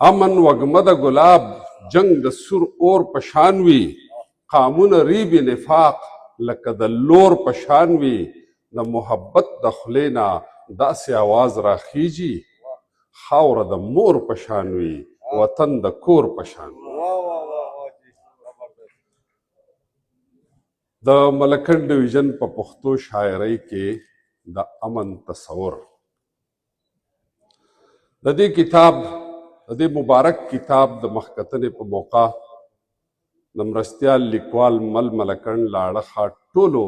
امن وږمه د ګلاب جنگ د سور اور په شان وي قامونه ریب نفاق لکه د لور په شان وي د محبت د خولې نه داسې آواز راخیږي خاوره د مور په شان وي وطن د کور په شان وي. د ملکنډ ډویژن په پښتو شاعرۍ کې د امن تصور د دې کتاب د دې مبارک کتاب د مخکتنې په موقع د مرستیال لیکوال مل ملکنډ له اړخه ټولو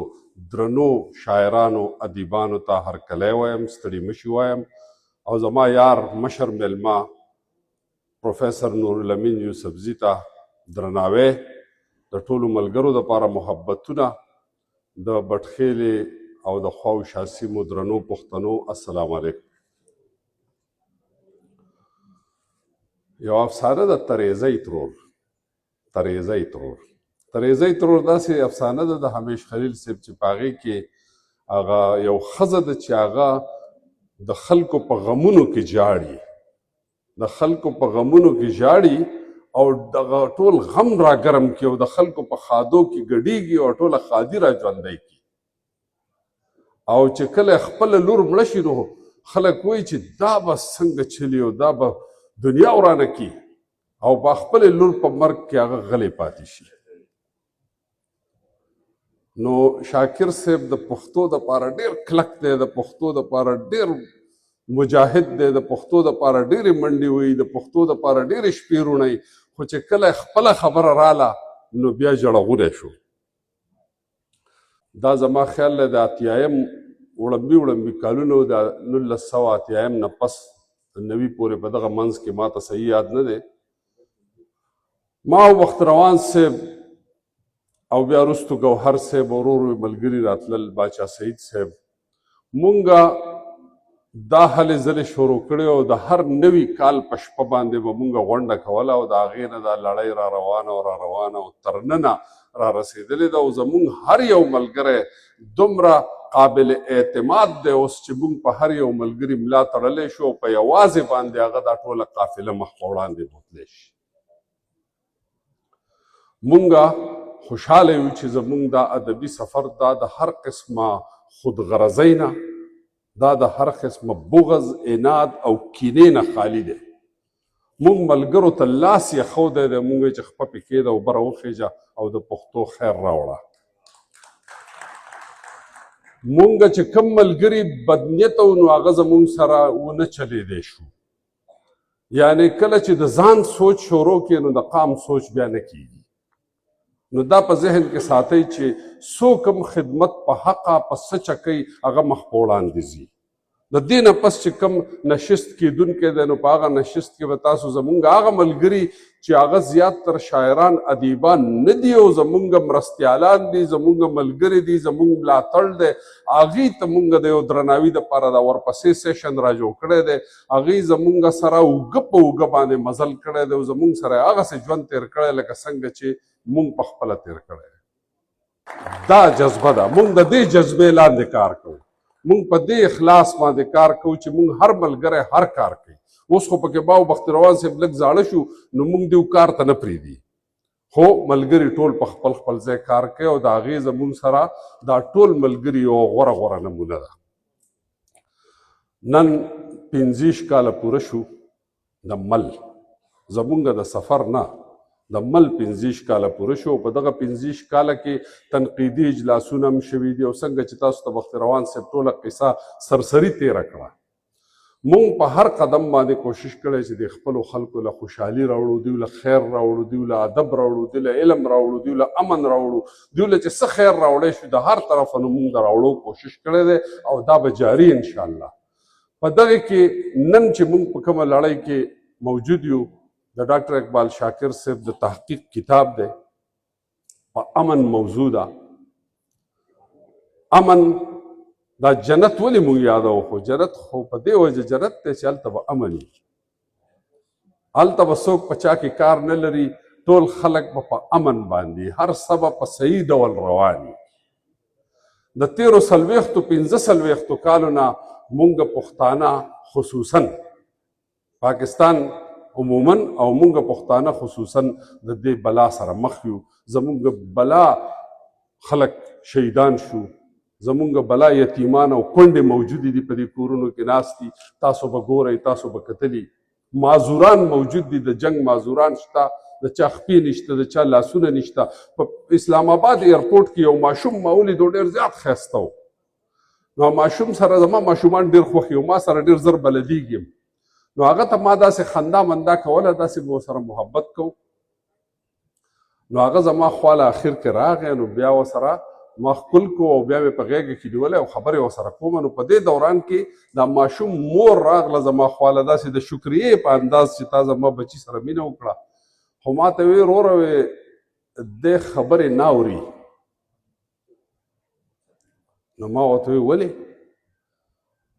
درنو شاعرانو ادیبانو ته هرکلی وایم، ستړي مشي وایم، او زما یار مشر میلمه پروفیسر نورالامین یوسفزي ته درناوی، د ټولو ملګرو دپاره محبتونه، د بټخیلې او د خواو شاسیمو درنو پښتنو السلام علیکم. یو افسانه د تریزی ترور داسې افسانه ده د همیش خلیل صاحب چې په هغې کې هغه یو ښځه ده چې هغه د خلکو په غمونو کې ژاړي او دغه ټول غم را ګرم کړي او د خلکو په خادو کې ګډیږي او ټوله خادي را ژوندی کړي، او چې کله خپله لور مړه شي نو خلک وایي چې دا به څنګه چلي او دا به دنیا ورانه کړي، او په خپلې لور په مرګ کې هغه غلی پاتې شي. نو شاکر صاحب د پښتو دپاره ډېر کلک دی، د پښتو دپاره ډېر مجاهد دی، د پښتو دپاره ډېرې منډې وایي، د پښتو دپاره ډېرې شپې روڼوي، خو چې کله خپله خبره راله نو بیا جړغوری شو. دا زما خیال دی د اتیایم وړمبي کالونو د 1980 نه پس 90 پورې په دغه منځ کې ما ته صحیح یاد نه دی، ما او وخت روان صاحب او بیا وروستو ګوهر صاحب ورو ورو ملګري راتلل، باچا سعید صاحب، مونږه دا هلې ځلې شروع کړې او د هر نوي کال په شپه باندې به مونږ غونډه کوله او د هغې نه دا لړۍ را روانه او تر ننه را رسېدلې ده، او زمونږ هر یو ملګری دومره قابل اعتماد دی اوس چې مونږ په هر یو ملګري ملا تړلی شو او په یوازې باندې هغه دا ټوله قافله مخ په وړاندې بوتلی شي. مونږه خوشحاله یو چې زمونږ دا ادبي سفر دا د هر قسمه خودغرضۍ نه، دا د هر قسمه بغض، عناد او کینې نه خالي دی. مونږ ملګرو ته لاس یې ښودی دی، مونږ یې چې خپه پې کېده او بره وخېږه او د پښتو خیر راوړه. مونږ چې کوم ملګري بدنیته وو نو هغه زمونږ سره ونه چلېدی شو، یعنی کله چې د ځان سوچ شروع کړې نو د قام سوچ بیا نه کېږي. نو دا په ذهن کې ساتئ چې څوک هم خدمت په حقه په سچه کوي هغه مخ په وړاندې ځي. د دې نه پس چې کوم نشست کېدونکی دی نو په هغه نشست کې به تاسو زمونږ هغه ملګري چې هغه زیاتتر شاعران ادیبان نه دي او زمونږ مرستیالان دي، زمونږ ملګري دي، زمونږ ملاتړ دی، هغې ته مونږ د یو درناوي دپاره دا ورپسې سیشن را جوړ کړی دی، هغې زمونږ سره اوږه په اوږه باندې مزل کړی دی او زمونږ سره یې هغسې ژوند تېر کړی لکه څنګه چې مونږ په خپله تېر کړی دی. دا جذبه ده، مونږ د دې جذبې لاندې کار کوو، مونږ په دې اخلاص باندې کار کوو چې مونږ هر ملګری هر کار کوي. اوس خو پکې باو بختي روان صاحب لږ زاړه شو نو مونږ دیو کار ته نه پرېږدي، خو ملګري ټول په خپل خپل ځای کار کوي او د هغې زمونږ سره دا ټول ملګري یو غوره نمونه ده. نن 25 کاله پوره شو د مل، زمونږ د سفر نه د مل 25 کاله پوره شو. په دغه 25 کاله کې تنقیدي اجلاسونه هم شوي دي او څنګه چې تاسو ته بختي روان صاحب ټوله قصه سرسري تېره کړه. مونږ په هر قدم باندې کوشش کړی چې د خپلو خلکو له خوشحالي راوړو، دوی له خیر راوړو، دوی له ادب راوړو، دوی له علم راوړو، دوی له امن راوړو، دوی له چې څه خیر راوړی شو د هر طرفه نه مونږ د راوړو کوشش کړی دی او دا به جاري انشاءالله. په دغه کې نن چې مونږ په کومه لړۍ کې موجود یو د ډاکټر اقبال شاکر صاحب د تحقیق کتاب دی، په امن موضوع ده. امن دا جنت ولې مونږ یادوو؟ خو جنت خو په دې وجه جنت دی چې هلته به امن وي، هلته به څوک په چا کې کار نه لري، ټول خلک به په امن باندې، هر څه به په صحیح ډول روان وي. د تېرو 45 کالو نه مونږ پښتانه خصوصا پاکستان عموما او مونږ پښتانه خصوصا د دې بلا سره مخ یو. زمونږ بلا خلک شهیدان شو، زمونږ بلا یتیمان او کونډې موجودې دي په دې کورونو کې ناست دي. تاسو به ګورئ، تاسو به کتلي، معذوران موجود دي، د جنگ معذوران شته، د چا خپې نشته، د چا لاسونه نشته. په اسلام آباد ایرپورټ کې یو ماشوم ما ولیدو، ډېر زیات ښایسته و. نو ماشوم سره زما ماشومان ډېر خوښ یو، ما سره ډېر زر بلدیږي. نو هغه ته ما داسې خندا مندا کوله، داسې به ورسره محبت کوو. نو هغه زما خواله اخر کې راغی، نو بیا ورسره ما ښکل کو او بیا مې په غېږه کې نیولی او خبرې ورسره کوم. نو په دې دوران کې دا ماشوم مور راغله زما خواله، داسې د شکریې په انداز چې تا زما بچي سره مینه وکړه. خو ما ته ویې وروره وې دې خبرې نه اوري. نو ما ورته ویې ولې؟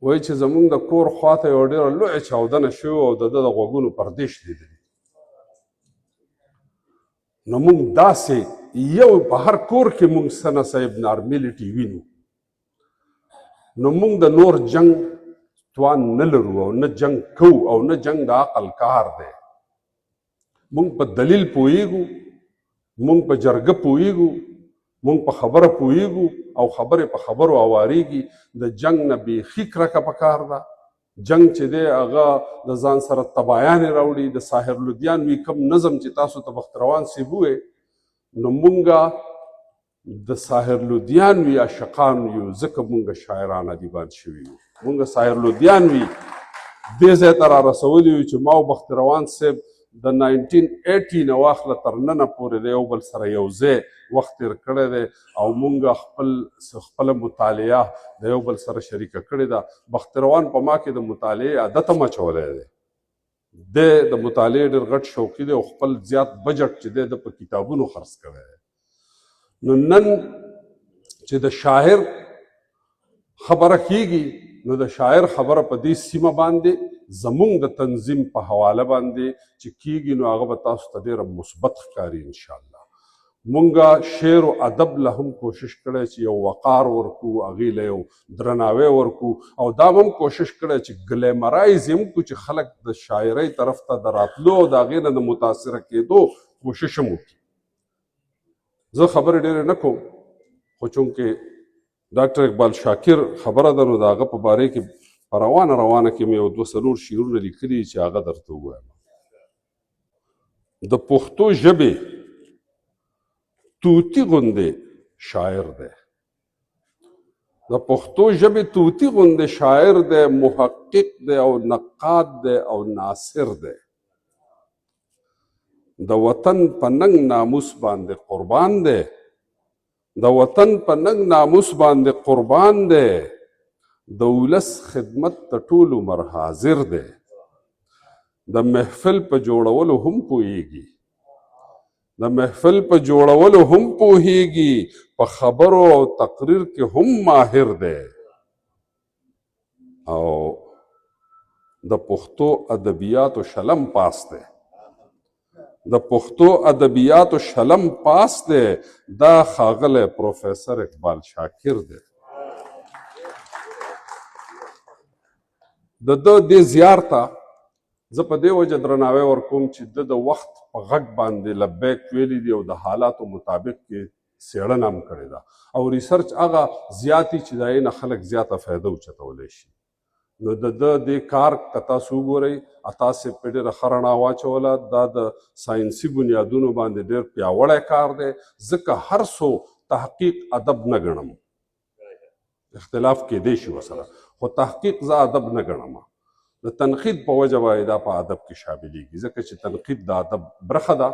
وایي چې زمونږ د کور خواته یوه ډېره لویه چاودنه شوې او د ده د غوږونو پردې شلېدلي. نو موږ داسې یو په هر کور کې موږ سنه صاحب نارملټي وینو. نو موږ د نور جنگ توان نه لرو او نه جنگ کوو او نه جنگ د عقل کار دی. موږ په دلیل پوهیږو، موږ په جرګه پوهیږو، موږ په خبره پوهیږو او خبرې په خبرو اواریږي. د جنگ نه بیخي کرکه پکار ده. جنگ چې دی هغه د ځان سره تبایانې راوړي. د ساحر لودیان وي کوم نظم چې تاسو ته بختروان صاحب وویل، نو مونږه د ساحر لودیان وي عاشقان یو، ځکه مونږ شاعران ادیبان شوي یو. مونږ ساحر لودیان وي دې ځای ته را رسولي یو چې ما او بختروان صاحب د 1980 نه واخله تر ننه پورې د یو بل سره یو ځای وخت تېر کړی دی او مونږ خپله مطالعه د یو بل سره شریکه کړې ده. بختروان په ما کې د مطالعې عادت هم اچولی دی. د مطالعې ډېر غټ شوقي دی او خپل زیات بجټ چې دی د په کتابونو خرڅ کړی دی. نو نن چې د شاعر خبره کیږي، نو د شاعر خبره په دې سیمه باندې زمونږ د تنظیم په حواله باندې چې کیږي، نو هغه به تاسو ته ډېره مثبت ښکاري انشاءالله. مونږ شعر و ادب له هم کوشش کړی چې یو وقار ورکو، هغې له یو درناوی ورکو او دا هم کوشش کړی چې ګلیمرایز یې هم کړو چې خلک د شاعرۍ طرف ته د راتلو او د هغې نه د متاثره کېدو کوشش هم وکړي. زه خبرې ډېرې نه کوم، خو چونکې ډاکټر اقبال شاکر خبره ده، نو د هغه په باره کې په روانه کې مې یو 2-3 شعرونه لیکلي چې هغه درته ووایم. د پښتو ژبې توتی غوندې شاعر دی، د پښتو ژبې توتی غوندې شاعر دی، محقق دی او نقاد دی او ناصر دی. د وطن په ننګ ناموس باندې قربان دی، د وطن په ننګ ناموس باندې قربان دی، د ولس خدمت ته ټول عمر حاضر دی. د محفل په جوړولو هم پوهیږي، د محفل په جوړولو هم پوهیږي، په خبرو او تقریر کې هم ماهر دی. او د پښتو ادبیاتو شلم پاس دی، د پښتو ادبیاتو شلم پاس دی. دا ښاغلی پروفیسر اقبال شاکر دی. د ده دې زیار ته زه په دې وجه درناوی ورکوم چې د وخت په غږ باندې لبیک ویلي دي او د حالاتو مطابق کې څېړنه هم کړې ده او ریسرچ هغه زیاتې چې د هغې نه خلک زیاته فایده اوچتولی شي. نو د ده دې کار که تاسو وګورئ، تاسې په ډېره ښه رڼا واچوله. دا د ساینسي بنیادونو باندې ډېر پیاوړی کار دی، ځکه هر څو تحقیق ادب نه ګڼم، اختلاف کېدی شي ورسره، خو تحقیق زه ادب نه ګڼم. د تنقید په وجه باندې دا په ادب کې شاملېږي، ځکه چې تنقید د ادب برخه ده.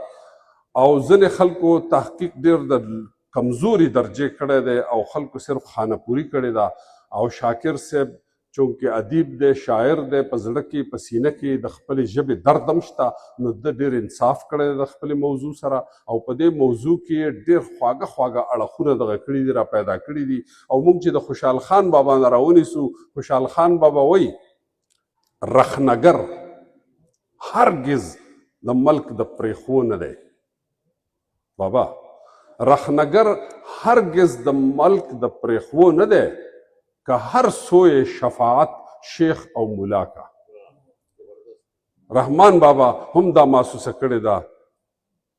او ځینې خلکو تحقیق ډېر د کمزوري درجې کړی دی او خلکو صرف خانهپوري کړې ده. او شاکر صاحب چونکې ادیب دی، شاعر دی، په زړه کې په سینه کې د خپلې ژبې درد هم شته، نو ده ډېر انصاف کړی دی د خپلې موضوع سره او په دې موضوع کې ډېر خواږه اړخونه دغه کړي دي، را پیدا کړي دي. او موږ چې د خوشحال خان بابا نه راونیسو، خوشحال خان بابا وایي رخنګر هرگز د ملک د پرېښو نه دی. بابا رخنګر هرگز د ملک د پرېښو نه دی، که هر سوی شفاعت شیخ او ملا کا. رحمان بابا هم دا محسوسه کړې ده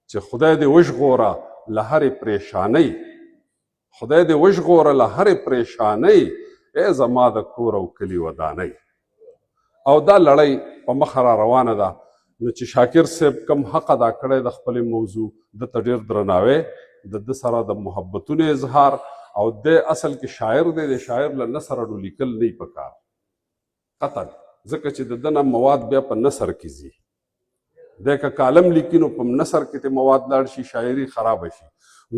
چې خدای دې وژغوره له هرې پریشانۍ، خدای دې وژغوره له هرې پریشانۍ، ای زما د کور او کلي ودانۍ. او دا لړۍ په مخه را روانه ده. نو چې شاکر صاحب کم حق ادا کړی د خپلې موضوع، ده ته ډېر درناوی، د ده سره د محبتونو اظهار، او د اصل کې شاعر دی، د شاعر له نثر اډو لیکل نه وي پکار قطعا، ځکه چې د ده نه مواد بیا په نثر کې ځي. دی که کالم لیکي نو په نثر کې ته مواد لاړ شي، شاعري خرابه شي.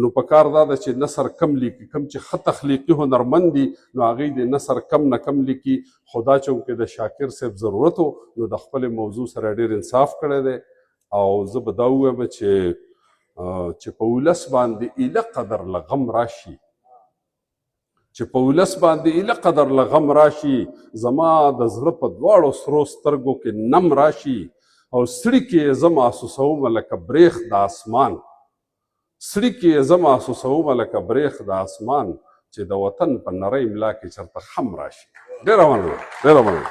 نو پکار دا ده چې نثر کم لیکي، کم چې ښه تخلیقي هنرمند دي نو هغوی د نثر کم نه کم لیکي. خدا چونکې د شاکر صاحب ضرورت و نو د خپلې موضوع سره ډېر انصاف کړی دی. او زه به دا ووایم چې په ولس باندې ایله قدر له غم راشي، چې په ولس باندې ایله قدر له غم راشي، زما د زړه په دواړو سرو سترګو کې نم راشي، او سړي کې زه محسوسومه لکه بریښ د اسمان، سړي کې زه محسوسومه لکه بریښ د اسمان، چې د وطن په نرۍ ملا کې چېرته خم راشي. ډېره مننه، ډېره مننه.